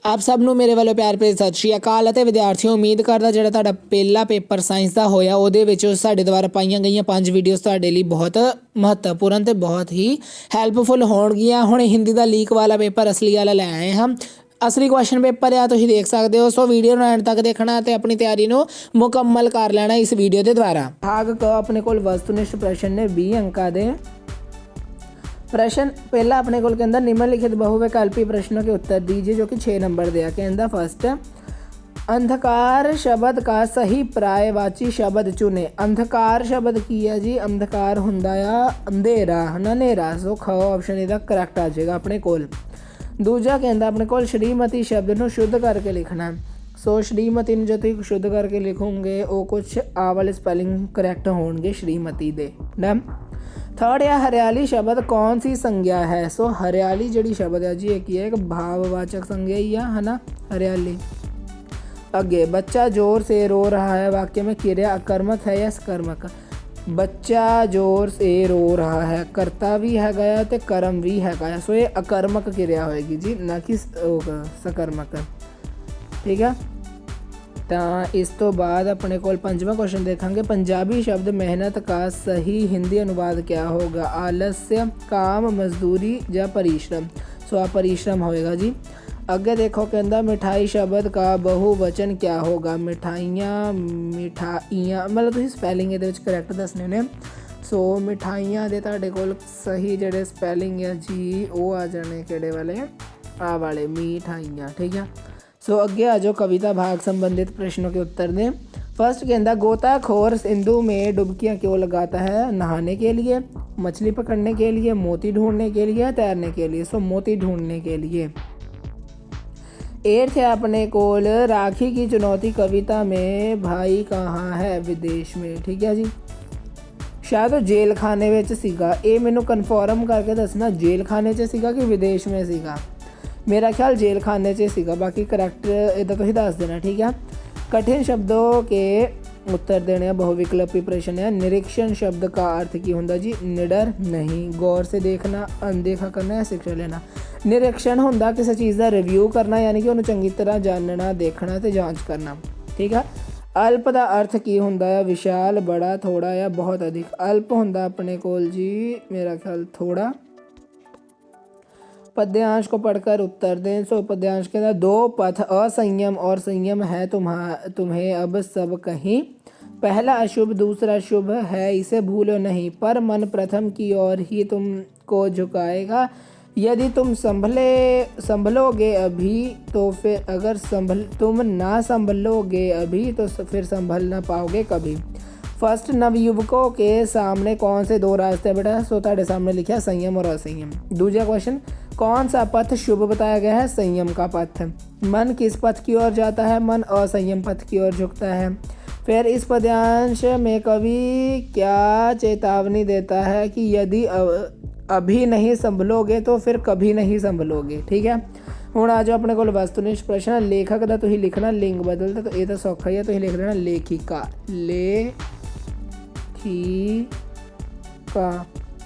ਆਪ ਸਭ ਨੂੰ ਮੇਰੇ ਵੱਲੋਂ ਪਿਆਰ ਭਰੀ ਸਤਿ ਸ਼੍ਰੀ ਅਕਾਲ ਅਤੇ ਵਿਦਿਆਰਥੀਓ ਉਮੀਦ ਕਰਦਾ ਜਿਹੜਾ ਤੁਹਾਡਾ ਪਹਿਲਾ ਪੇਪਰ ਸਾਇੰਸ ਦਾ ਹੋਇਆ ਉਹਦੇ ਵਿੱਚ ਸਾਡੇ ਦੁਆਰਾ ਪਾਈਆਂ ਗਈਆਂ 5 ਵੀਡੀਓਜ਼ ਤੁਹਾਡੇ ਲਈ ਬਹੁਤ ਮਹੱਤਵਪੂਰਨ ਤੇ ਬਹੁਤ ਹੀ ਹੈਲਪਫੁਲ ਹੋਣਗੀਆਂ। ਹੁਣ ਹਿੰਦੀ ਦਾ ਲੀਕ ਵਾਲਾ ਪੇਪਰ ਅਸਲੀ ਵਾਲਾ ਲੈ ਆਏ ਹਾਂ। असली क्वेश्चन पेपर आ तुसीं देख सकते हो। सो वीडियो ਨੂੰ एंड तक देखना ਤੇ ਆਪਣੀ ਤਿਆਰੀ ਨੂੰ ਮੁਕੰਮਲ ਕਰ ਲੈਣਾ ਇਸ ਵੀਡੀਓ ਦੇ ਦੁਆਰਾ। भाग क अपने ਕੋਲ वस्तुनिष्ठ प्रश्न ने 20 अंकों ਦੇ प्रश्न। पहला अपने को कहता निम्नलिखित बहुविकल्पी प्रश्नों के उत्तर दीजिए जो कि 6 नंबर दिया। कहता फर्स्ट अंधकार शब्द का सही पर्यायवाची शब्द चुने। अंधकार शब्द की है जी, अंधकार हुंदा आ अंधेरा है ना, नेरा। सो ख ऑप्शन ਇਹਦਾ ਕਰੈਕਟ ਆ ਜਾਏਗਾ ਆਪਣੇ ਕੋਲ। दूजा कहता अपने को श्रीमती शब्द ਨੂੰ शुद्ध करके लिखना। सो श्रीमती ਨੂੰ जब तुम शुद्ध करके लिखोगे वो कुछ आ वाले स्पैलिंग करैक्ट होंगे श्रीमती दे। डन। थर्ड है हरियाली शब्द कौन सी संज्ञा है। सो हरियाली जी शब्द है जी एक ही है, एक भाववाचक संज्ञा ही है ना, हरियाली। अगे बच्चा जोर से रो रहा है, वाक्य में क्रिया अकर्मक है या सकर्मक। बच्चा जोर से रो रहा है, करता भी हैगा ते कर्म भी हैगा। सो ये अकर्मक क्रिया होएगी जी, ना कि सकर्मक। ठीक है। तो इस तो बाद अपने को 5वां क्वेश्चन देखेंगे पंजाबी शब्द मेहनत का सही हिंदी अनुवाद क्या होगा। आलस्य, काम, मजदूरी या परिश्रम। सो आ परिश्रम होएगा जी। अगे देखो कहता मिठाई शब्द का बहुवचन क्या होगा। मिठाइयाँ, मिठाइयाँ मतलब तुसीं स्पैलिंग ये करैक्ट दसने ने। सो मिठाइयाँ दे तुहाडे कोल सही जेडे स्पैलिंग है जी वो आ जाने केड़े वाले, आ वाले मिठाइयाँ। ठीक है। सो अगे आ जाओ कविता भाग संबंधित प्रश्नों के उत्तर दें। फर्स्ट कहता गोताखोर सिंधु में डुबकियाँ क्यों लगाता है। नहाने के लिए, मछली पकड़ने के लिए, मोती ढूंढने के लिए, तैरने के लिए। सो मोती ढूंढने के लिए। एट्थ है अपने कोल राखी की चुनौती कविता में भाई कहाँ है, विदेश में। ठीक है जी। शायद जेल खाने में सीगा, ये मैनू कन्फर्म करके दसना जेल खाने च सीगा कि विदेश में सीगा। मेरा ख्याल जेल खाने च सीगा, बाकी करैक्ट इधर तो ही दस देना। ठीक है। कठिन शब्दों के उत्तर देने बहुविकल्पी प्रश्न है। निरीक्षण शब्द का अर्थ की होंदा जी, निडर नहीं, गौर से देखना, अनदेखा करना या शिक्षा लेना। निरीक्षण होंदा किसी चीज़ का रिव्यू करना, यानी कि उन्हें चंगी तरह जानना, देखना तो जांच करना। ठीक है। अल्प का अर्थ की होंदा है, विशाल, बड़ा, थोड़ा या बहुत अधिक। अल्प होंदा अपने कोल जी मेरा ख्याल थोड़ा। पद्यांश को पढ़कर उत्तर दें। सो पद्यांश के अंदर दो पथ असंयम और संयम है तुम्हें अब सब कहीं। पहला अशुभ दूसरा शुभ है, इसे भूलो नहीं, पर मन प्रथम की ओर ही तुमको झुकाएगा। यदि तुम संभलोगे अभी तो फिर, अगर तुम ना संभलोगे अभी तो फिर संभल ना पाओगे कभी। फर्स्ट नवयुवकों के सामने कौन से दो रास्ते बेटा। सो ताड़े सामने लिखा संयम और असंयम। दूसरा क्वेश्चन कौन सा पथ शुभ बताया गया है, संयम का पथ। मन किस पथ की ओर जाता है, मन असंयम पथ की ओर झुकता है। फिर इस पद्यांश में कवि क्या चेतावनी देता है कि यदि अभी नहीं संभलोगे तो फिर कभी नहीं संभलोगे। ठीक है। हुण आ जाओ अपने को वस्तुनिष्ठ प्रश्न। लेखक का तुसीं लिखना लिंग बदलता, तो ये तो सौखा ही है, तुसीं लिख लेना लेखिका, लेखिका।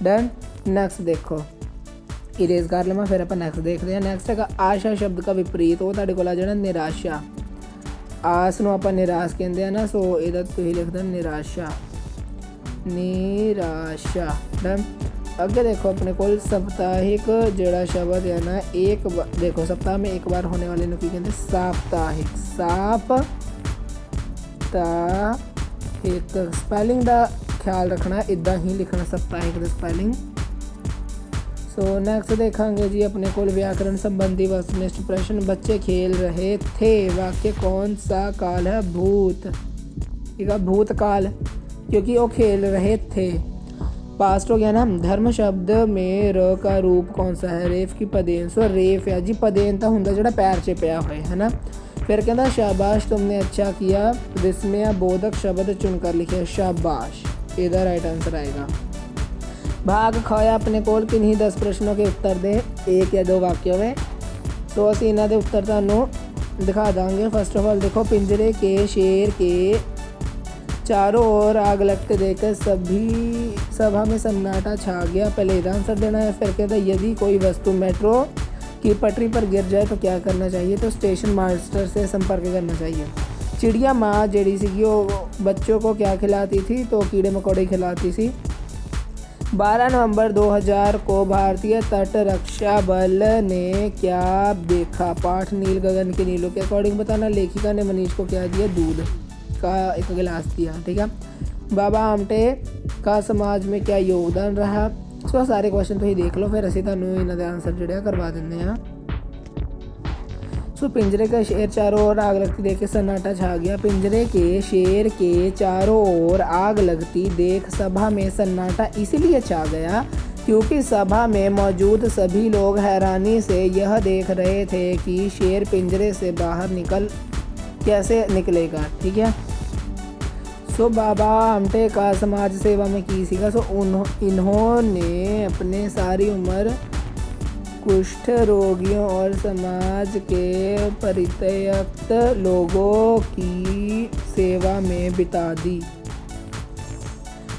डन। नेक्स्ट देखो इरेज कर लवां, फिर आप नैक्सट देखते हैं। नैक्सट है आशा शब्द का विपरीत, वो तुहाडे कोल आ जाना निराशा। आस नूं आपां निराश कहंदे आ ना, सो इहदा तुसीं लिख देना निराशा, निराशा। डन। अगे देखो अपने को सप्ताहिक जड़ा शब्द है ना, एक देखो सप्ताह में एक बार होने वाले की कहते साप्ताहिक, साप्ताहिक। स्पैलिंग का ख्याल रखना, इदा ही लिखना सप्ताहिक का स्पैलिंग। सो नेक्स्ट देखेंगे जी अपने को व्याकरण संबंधी वस्तुनिष्ठ प्रश्न। बच्चे खेल रहे थे, वाक्य कौन सा काल है, भूत। ठीक है, भूतकाल, क्योंकि वो खेल रहे थे। पास्ट हो गया ना। धर्म शब्द में र का रूप कौन सा है, रेफ की पदेन। सो रेफ है जी, पदेन तो होंगे जो पैर च पिया हुआ है ना। फिर कहता शाबाश तुमने अच्छा किया, विस्मय बोधक शब्द चुनकर लिखे शाबाश, इधर राइट आंसर आएगा। भाग खाया अपने कोल किन्हीं 10 प्रश्नों के उत्तर दें, एक या दो वाक्यों में। तो असीं इन्हां दे उत्तर तुहानूं दिखा देंगे। फर्स्ट ऑफ ऑल देखो पिंजरे के शेर के चारों ओर आग लगते देखकर सभा में सन्नाटा छा गया। पहले इधर आंसर देना है। फिर कहता यदि कोई वस्तु मेट्रो कि पटरी पर गिर जाए तो क्या करना चाहिए, तो स्टेशन मास्टर से संपर्क करना चाहिए। चिड़िया माँ ਜਿਹੜੀ ਸੀਗੀ वो बच्चों को क्या खिलाती थी, तो कीड़े मकोड़े खिलाती थी। 12 नवंबर 2000 को भारतीय तट रक्षा बल ने क्या देखा, पाठ नील गगन के नीलों के अकॉर्डिंग बताना। लेखिका ने मनीष को क्या दिया, दूध का एक गिलास दिया, ठीक है। बाबा आमटे का समाज में क्या योगदान रहा। सो सारे क्वेश्चन तुसीं देख लो, फिर असीं तुहानूं इन्हां दे आंसर जिहड़े करवा दिंदे हां। सो पिंजरे का शेर चारों ओर आग लगती देख के सन्नाटा छा गया। पिंजरे के शेर के चारों ओर आग लगती देख सभा में सन्नाटा इसलिए छा गया क्योंकि सभा में मौजूद सभी लोग हैरानी से यह देख रहे थे कि शेर पिंजरे से बाहर कैसे निकलेगा, ठीक है। सो बाबा आमटे का समाज सेवा में की सीखा। सो इन्होंने अपने सारी उम्र कुष्ठ रोगियों और समाज के परित्यक्त लोगों की सेवा में बिता दी।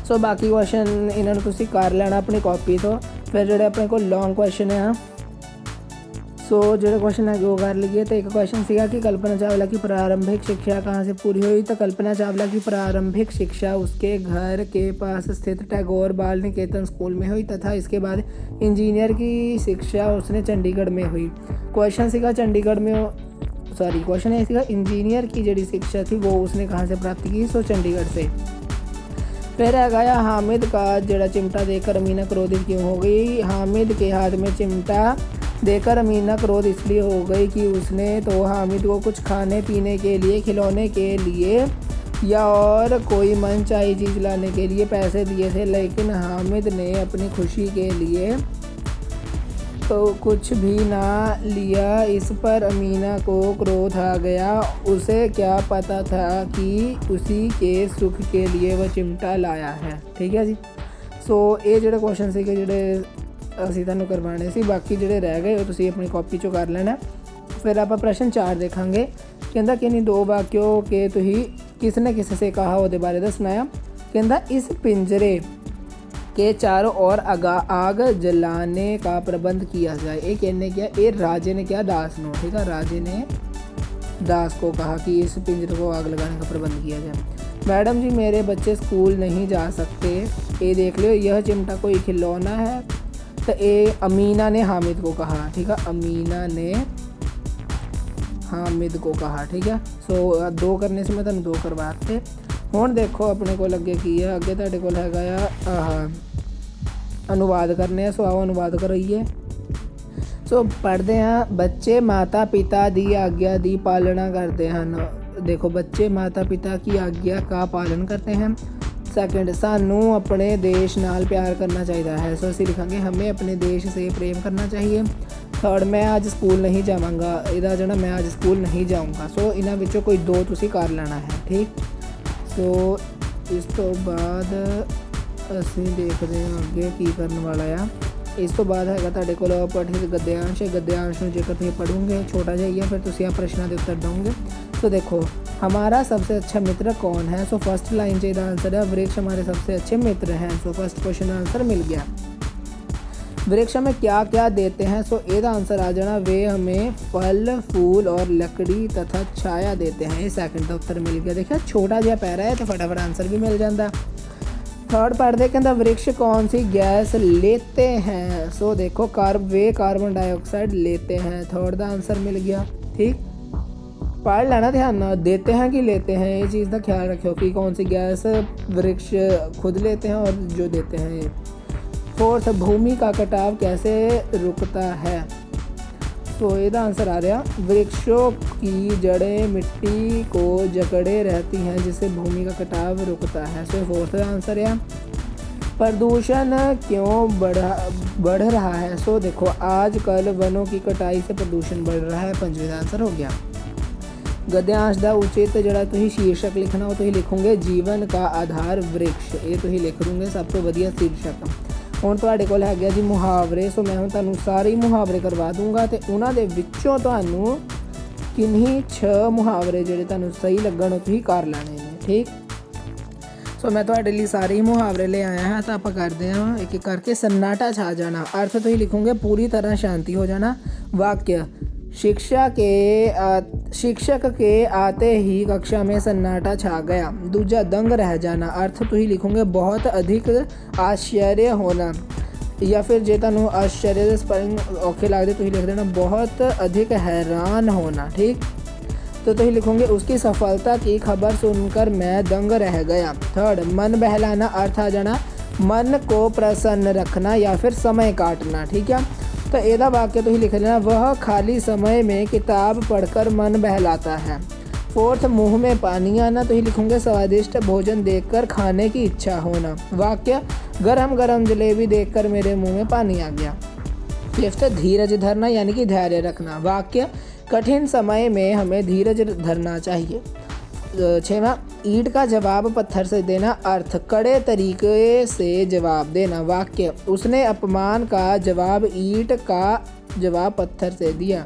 सो बाकी क्वेश्चन इन्होंने तुसीं कर लेना अपनी कॉपी तो। फिर जो अपने को लॉन्ग क्वेश्चन है, सो जो क्वेश्चन है वो कर लीजिए। तो एक क्वेश्चन सीगा कि कल्पना चावला की प्रारंभिक शिक्षा कहाँ से पूरी हुई, तो कल्पना चावला की प्रारंभिक शिक्षा उसके घर के पास स्थित टैगोर बाल निकेतन स्कूल में हुई तथा इसके बाद इंजीनियर की शिक्षा उसने चंडीगढ़ में हुई। क्वेश्चन सीगा चंडीगढ़ में क्वेश्चन है सीगा इंजीनियर की जी शिक्षा थी वो उसने कहाँ से प्राप्त की, सो चंडीगढ़ से। फिर है गया हामिद का जड़ा चिमटा देकर अमीना क्रोधित क्यों हो गई। हामिद के हाथ में चिमटा देकर अमीना क्रोध इसलिए हो गई कि उसने तो हामिद को कुछ खाने पीने के लिए, खिलौने के लिए या और कोई मनचाही चीज़ लाने के लिए पैसे दिए थे, लेकिन हामिद ने अपनी खुशी के लिए तो कुछ भी ना लिया। इस पर अमीना को क्रोध आ गया। उसे क्या पता था कि उसी के सुख के लिए वह चिमटा लाया है, ठीक है जी। सो ये जो क्वेश्चन से जोड़े ਅਸੀਂ ਤੁਹਾਨੂੰ ਕਰਵਾਣੇ ਸੀ, ਬਾਕੀ ਜਿਹੜੇ ਰਹਿ ਗਏ ਉਹ ਤੁਸੀਂ ਆਪਣੀ ਕਾਪੀ 'ਚੋਂ ਕਰ ਲੈਣਾ। ਫਿਰ ਆਪਾਂ ਪ੍ਰਸ਼ਨ 4 ਦੇਖਾਂਗੇ। ਕਹਿੰਦਾ ਕਿ ਨਹੀਂ 2 वाक्यों के ਤੁਸੀਂ किसने किससे कहा ਉਹਦੇ ਬਾਰੇ ਦੱਸਣਾ ਆ। ਕਹਿੰਦਾ इस पिंजरे के चारों ओर आग जलाने का प्रबंध किया जाए। ये कहने क्या, ये राजे ने क्या, दास नो, ठीक है। राजे ने दास को कहा कि इस पिंजरे को आग लगाने का प्रबंध किया जाए। मैडम जी मेरे बच्चे स्कूल नहीं जा सकते, ये देख लो यह चिमटा कोई खिलौना है। तो ये अमीना ने हामिद को कहा, ठीक है। अमीना ने हामिद को कहा, ठीक है। सो 2 करने से मैं तुम 2 करवाते। हुण देखो अपने को लगे की है, अगे तुहाडे कोल हैगा आ अनुवाद करने। सो आओ अनुवाद करोइए। सो पढ़ते हैं। बच्चे माता पिता की आज्ञा की पालना करते हैं। देखो बच्चे माता पिता की आज्ञा का पालन करते हैं। सैकेंड, सानू अपने देश नाल प्यार करना चाहिए है। सो असीं लिखांगे हमें अपने देश से प्रेम करना चाहिए। थर्ड, मैं आज स्कूल नहीं जावांगा, इहदा जो मैं आज स्कूल नहीं जाऊँगा। सो इन्हां विचों कोई 2 तुसीं कर लेना है, ठीक। सो इस तो बाद असीं देखते हैं अगे की करने वाला आ। इस तो बाद हैगा तुहाडे कोल पठित गद्यांश। गद्यांश नूं जेकर तुसीं पढ़ोगे छोटा जिहा ही है, फिर तुसीं आ प्रश्नां दे उत्तर दोगे। तो देखो हमारा सबसे अच्छा मित्र कौन है। सो फर्स्ट लाइन से आंसर है वृक्ष हमारे सबसे अच्छे मित्र हैं। सो फर्स्ट क्वेश्चन आंसर मिल गया। वृक्ष हमें क्या क्या देते हैं, सो ਇਹਦਾ आंसर आ जाना वे हमें फल फूल और लकड़ी तथा छाया देते हैं। ये सेकंड का उत्तर मिल गया। देखिए छोटा जिहा पैरा है तो फटाफट आंसर भी मिल जाता। थर्ड पढ़ते कहता वृक्ष कौन सी गैस लेते हैं। सो देखो वे कार्बन डाइऑक्साइड लेते हैं। थर्ड का आंसर मिल गया, ठीक। पढ़ लेना ध्यान ना, देते हैं कि लेते हैं, ये चीज़ का ख्याल रखो कि कौन सी गैस वृक्ष खुद लेते हैं और जो देते हैं ये। फोर्थ, भूमि का कटाव कैसे रुकता है। तो इसका आंसर आ रहा वृक्षों की जड़ें मिट्टी को जकड़े रहती हैं जिससे भूमि का कटाव रुकता है। सो फोर्थ आंसर है। प्रदूषण क्यों बढ़ रहा है। सो देखो आजकल वनों की कटाई से प्रदूषण बढ़ रहा है। पंजवें का आंसर हो गया। गद्यांश का उचित जरा तुम शीर्षक लिखना हो तो लिखोगे जीवन का आधार वृक्ष। ये तुम लिख दोगे सब तो वधिया शीर्षक। ਹੁਣ ਤੁਹਾਡੇ ਕੋਲ ਹੈਗਾ जी मुहावरे। सो मैं ਹੁਣ ਤੁਹਾਨੂੰ ਸਾਰੇ ਮੁਹਾਵਰੇ ਕਰਵਾ ਦੂੰਗਾ ਤੇ ਉਹਨਾਂ ਦੇ ਵਿੱਚੋਂ ਤੁਹਾਨੂੰ ਕਿੰਨੀ 6 ਮੁਹਾਵਰੇ ਜਿਹੜੇ ਤੁਹਾਨੂੰ ਸਹੀ ਲੱਗਣ ਉਹ ਤੁਸੀਂ ਕਰ ਲੈਣੇ ਨੇ, ਠੀਕ। ਸੋ ਮੈਂ ਤੁਹਾਡੇ ਲਈ ਸਾਰੇ ਹੀ ਮੁਹਾਵਰੇ ਲੈ ਆਇਆ ਹਾਂ, ਤਾਂ ਆਪਾਂ ਕਰਦੇ ਹਾਂ ਇੱਕ ਇੱਕ ਕਰਕੇ। सन्नाटा छा जाना, अर्थ तो ही लिखोगे पूरी तरह शांति हो जाना। वाक्य, शिक्षक के आते ही कक्षा में सन्नाटा छा गया। दूजा, दंग रह जाना, अर्थ तो ही लिखोगे बहुत अधिक आश्चर्य होना, या फिर जे तुहानूं आश्चर्य दे स्पेलिंग औखे लगदे तुसीं लिख देना बहुत अधिक हैरान होना। ठीक, तो तुम लिखोगे उसकी सफलता की खबर सुनकर मैं दंग रह गया। थर्ड, मन बहलाना, अर्थ आ जाना मन को प्रसन्न रखना या फिर समय काटना। ठीक है, तो एदा वाक्य तुम लिख लेना, वह खाली समय में किताब पढ़कर मन बहलाता है। फोर्थ, मुंह में पानी आना, तो ही लिखोगे स्वादिष्ट भोजन देखकर खाने की इच्छा होना। वाक्य, गरम गरम जलेबी देखकर मेरे मुंह में पानी आ गया। फिफ्थ, धीरज धरना यानी कि धैर्य रखना। वाक्य, कठिन समय में हमें धीरज धरना चाहिए। छठवां, ईंट का जवाब पत्थर से देना, अर्थ कड़े तरीके से जवाब देना। वाक्य, उसने अपमान का जवाब ईंट का जवाब पत्थर से दिया।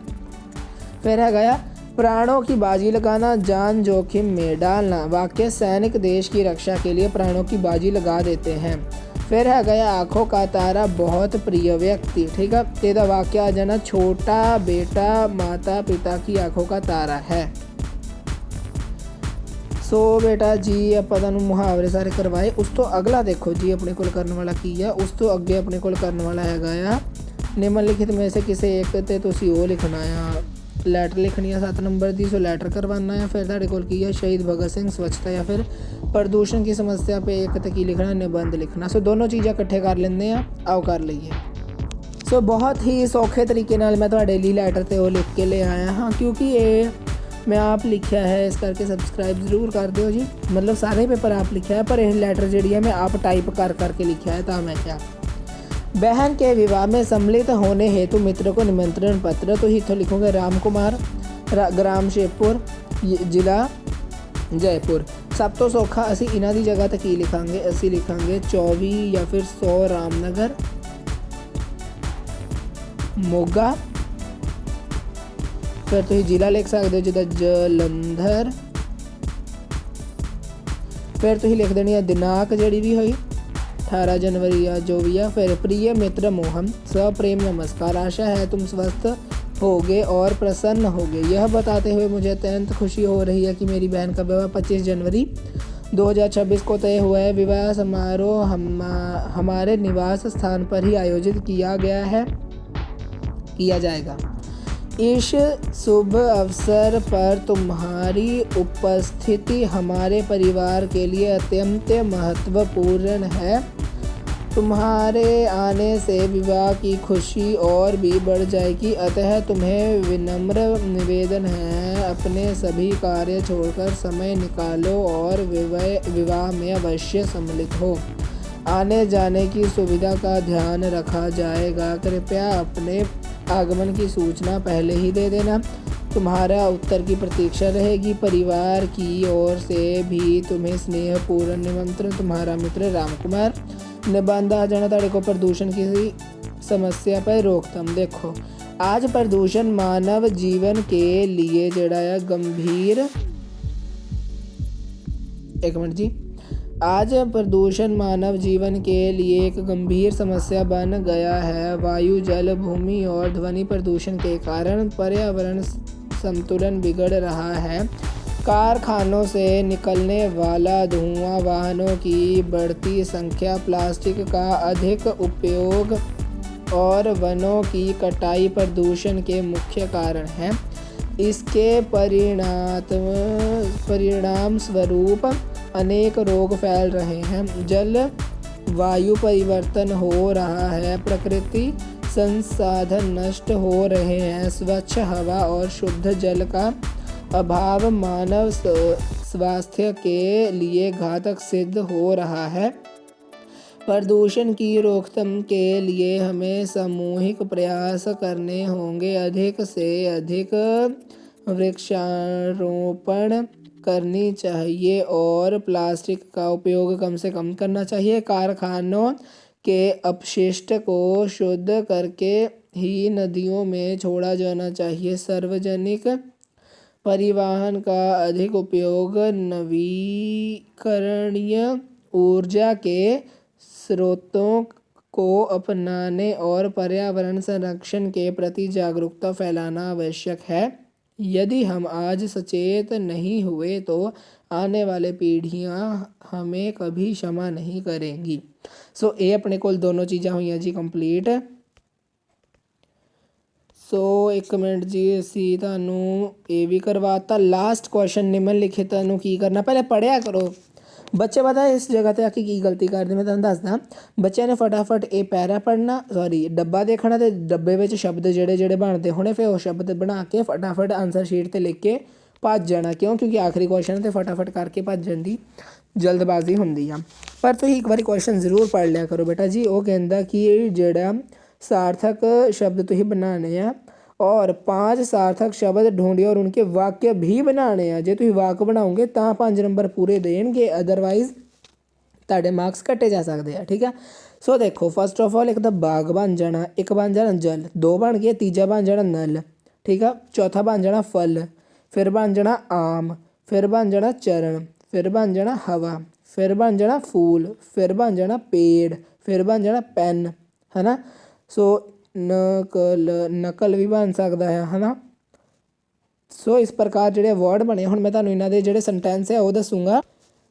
फिर है गया प्राणों की बाजी लगाना, जान जोखिम में डालना। वाक्य, सैनिक देश की रक्षा के लिए प्राणों की बाजी लगा देते हैं। फिर है गया आँखों का तारा, बहुत प्रिय व्यक्ति। ठीक है, तेरा वाक्य आ जाना, छोटा बेटा माता पिता की आँखों का तारा है। सो बेटा जी आप तुहानूं मुहावरे सारे करवाए। उस तो अगला देखो जी अपने कोल करने वाला की है। उस तो अगे अपने कोल करने वाला है निम्नलिखित में से किसी एक ते तुसीं वो लिखना है, लैटर लिखनी है 7 नंबर की। सो लैटर करवाना है। फिर तुहाडे कोल की है शहीद भगत सिंह स्वच्छता या फिर प्रदूषण की समस्या पे एक ते की लिखना, निबंध लिखना। सो दोनों चीज़ां इकट्ठे कर लेंदे आ, आओ कर लईए। सो बहुत ही सौखे तरीके नाल मैं तुहाडे लिए लैटर ते वो लिख के ले आया हाँ, क्योंकि ये मैं आप लिखा है इस करके सब्सक्राइब जरूर कर दो जी। मतलब सारे पेपर आप लिखा है, पर यह लैटर जी है मैं आप टाइप कर करके लिखा है। तो मैं क्या, बहन के विवाह में सम्मिलित होने हेतु मित्र को निमंत्रण पत्र, तो इतों लिखोगे राम कुमार, ग्राम शेखपुर, जिला जयपुर। सब तो सौखा असी इन्हां दी जगह ते की लिखांगे, असी लिखांगे 24 या फिर 100 रामनगर मोगा। फिर तुम जिला लिख सकते हो जिदा जलंधर। फिर तुम लिख देनी है दिनांक जी भी हुई 18 जनवरी या जो भी है। फिर प्रिय मित्र मोहन, सप्रेम नमस्कार, आशा है तुम स्वस्थ होगे और प्रसन्न होगे। यह बताते हुए मुझे अत्यंत खुशी हो रही है कि मेरी बहन का विवाह 25 जनवरी 2026 को तय हुआ है। विवाह समारोह हमारे निवास स्थान पर ही आयोजित किया जाएगा। इस शुभ अवसर पर तुम्हारी उपस्थिति हमारे परिवार के लिए अत्यंत महत्वपूर्ण है। तुम्हारे आने से विवाह की खुशी और भी बढ़ जाएगी, अतः तुम्हें विनम्र निवेदन है अपने सभी कार्य छोड़कर समय निकालो और विवाह में अवश्य सम्मिलित हो। आने जाने की सुविधा का ध्यान रखा जाएगा। कृपया अपने आगमन की सूचना पहले ही दे देना। तुम्हारा उत्तर की प्रतीक्षा रहेगी। परिवार की ओर से भी तुम्हें स्नेहपूर्ण निमंत्रण। तुम्हारा मित्र राम कुमार। निबंध आ जाना ताड़े को प्रदूषण की समस्या पर रोकथाम। देखो, आज प्रदूषण मानव जीवन के लिए जड़ा है गंभीर, एक मिनट जी, आज प्रदूषण मानव जीवन के लिए एक गंभीर समस्या बन गया है। वायु, जल, भूमि और ध्वनि प्रदूषण के कारण पर्यावरण संतुलन बिगड़ रहा है। कारखानों से निकलने वाला धुआं, वाहनों की बढ़ती संख्या, प्लास्टिक का अधिक उपयोग और वनों की कटाई प्रदूषण के मुख्य कारण हैं। इसके परिणाम स्वरूप अनेक रोग फैल रहे हैं। जलवायु परिवर्तन हो रहा है, प्रकृति संसाधन नष्ट हो रहे हैं, स्वच्छ हवा और शुद्ध जल का अभाव मानव स्वास्थ्य के लिए घातक सिद्ध हो रहा है। प्रदूषण की रोकथाम के लिए हमें सामूहिक प्रयास करने होंगे। अधिक से अधिक वृक्षारोपण करनी चाहिए और प्लास्टिक का उपयोग कम से कम करना चाहिए। कारखानों के अपशिष्ट को शुद्ध करके ही नदियों में छोड़ा जाना चाहिए। सार्वजनिक परिवहन का अधिक उपयोग, नवीकरणीय ऊर्जा के स्रोतों को अपनाने और पर्यावरण संरक्षण के प्रति जागरूकता फैलाना आवश्यक है। यदि हम आज सचेत नहीं हुए तो आने वाले पीढ़ियां हमें कभी क्षमा नहीं करेंगी। सो ये अपने कोल दोनों चीज़ां हुई जी कंप्लीट। सो एक मिनट जी, असी तुहानू ये भी करवाता। लास्ट क्वेश्चन निम्नलिखित नू की करना, पहले पढ़िया करो बच्चे। पता है इस जगह ते आके की गलती करते, मैं तुहानू दसदा। बच्चों ने फटाफट ये पैरा पढ़ना, सॉरी डब्बा देखना, तो डब्बे में शब्द जेड़े जेड़े बनते होने, फिर वो शब्द बना के फटाफट आंसर शीट पर लिख के भज जाना। क्यों? क्योंकि आखिरी क्वेश्चन तो फटाफट करके भजन की जल्दबाजी होंगी आ। पर तुसीं एक बार क्वेश्चन जरूर पढ़ लिया करो बेटा जी। वो कहता कि जेड़ा सार्थक शब्द तुसीं बनाने आ और 5 सार्थक शब्द ढूंढिए और उनके वाक्य भी बनाने हैं। जे तुसीं वाक बनाओगे तो 5 नंबर पूरे देणगे, अदरवाइज तुहाडे मार्क्स कटे जा सकते हैं। ठीक है। सो देखो फर्स्ट ऑफ ऑल एक तो बाग बन जाना, एक बन जाना जल, 2 बन गए, तीजा बन जाना नल। ठीक है। चौथा बन जाना फल, फिर बन जाना आम, फिर बन जाना चरण, फिर बन जाना हवा, फिर बन जाना फूल, फिर बन जाना पेड़, फिर बन जाना पेन, है ना। सो नकल भी बन सकता है ना। सो इस प्रकार जो वर्ड बने, हुण मैं तुहानूं इन्हां दे जिहड़े सेंटेंस है वो दसूँगा।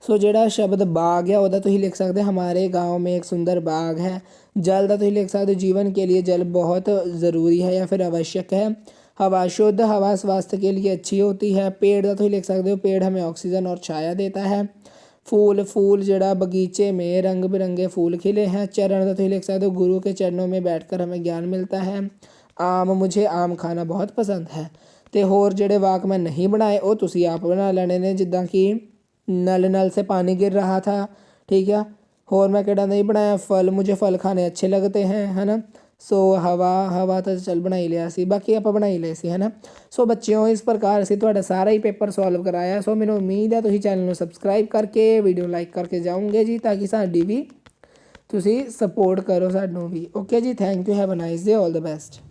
सो जिहड़ा शब्द बाग है वह तुसीं लिख सकते हमारे गाँव में एक सुंदर बाग है। जल का तुसीं लिख सकते जीवन के लिए जल बहुत ज़रूरी है या फिर आवश्यक है। हवा, शुद्ध हवा स्वास्थ्य के लिए अच्छी होती है। पेड़ का तुसीं लिख सकते हो पेड़ हमें ऑक्सीजन और छाया देता है। फूल, फूल जड़ा बगीचे में रंग बिरंगे फूल खिले हैं। चरण का तुसीं लिख सकते हो गुरु के चरणों में बैठकर हमें ज्ञान मिलता है। आम, मुझे आम खाना बहुत पसंद है। तो होर जेड़े वाक मैं नहीं बनाए वो तुसीं आप बना लेने ने, जिद्दां कि नल नल से पानी गिर रहा था। ठीक है। होर मैं केड़ा नहीं बनाया, फल, मुझे फल खाने अच्छे लगते हैं, है ना। सो हवा, हवा तो चल बना ही लिया सी, बाकी आप बना ही ले सी, है ना। सो बच्चों इस प्रकार से तुहाडा सारा ही पेपर सॉल्व कराया। सो मैनूं उम्मीद है तुसीं चैनल को सबसक्राइब करके वीडियो लाइक करके जाओगे जी, ताकि साडी भी तुसीं सपोर्ट करो सानूं भी। ओके जी, thank you, have a nice day, all the best.